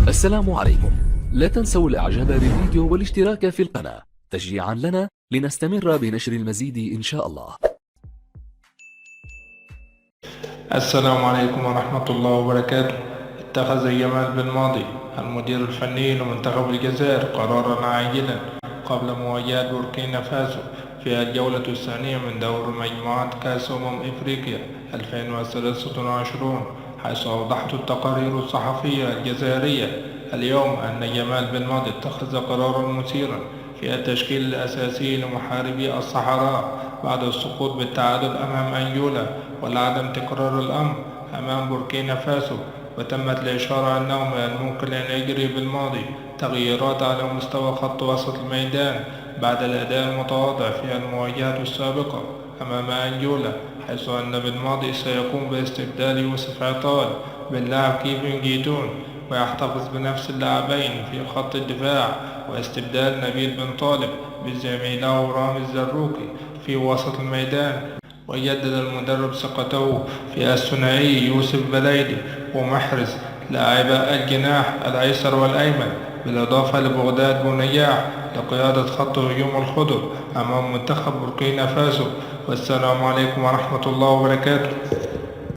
السلام عليكم. لا تنسوا الاعجاب بالفيديو والاشتراك في القناة تشجيعا لنا لنستمر بنشر المزيد إن شاء الله. السلام عليكم ورحمة الله وبركاته. اتخذ جمال بن ماضي المدير الفني لمنتخب الجزائر قرارا عاجلا قبل مواجهة بوركينا فاسو في الجولة الثانية من دور مجموعات كأس إفريقيا 2023، حيث أوضحت التقارير الصحفية الجزائرية اليوم أن جمال بن ماضي اتخذ قرارا مثيرا في التشكيل الأساسي لمحاربي الصحراء بعد السقوط بالتعادل أمام أنجولا ولعدم تكرار الأمر أمام بوركينا فاسو. وتمت الإشارة أنه من الممكن أن يجري بالماضي تغييرات على مستوى خط وسط الميدان بعد الأداء المتواضع في المواجهات السابقة أمام أنجولا، حيث أن بالماضي سيقوم باستبدال يوسف عطال باللاعب كيفن جيتون، ويحتفظ بنفس اللاعبين في خط الدفاع، واستبدال نبيل بن طالب بزميله رامي الزروقي في وسط الميدان. ويجدد المدرب ثقته في الثنائي يوسف بلايلي ومحرز لاعبا الجناح الأيسر والأيمن، بالإضافة لبغداد بونياح لقيادة خط هجوم الخضر أمام منتخب بوركينا فاسو. والسلام عليكم ورحمة الله وبركاته.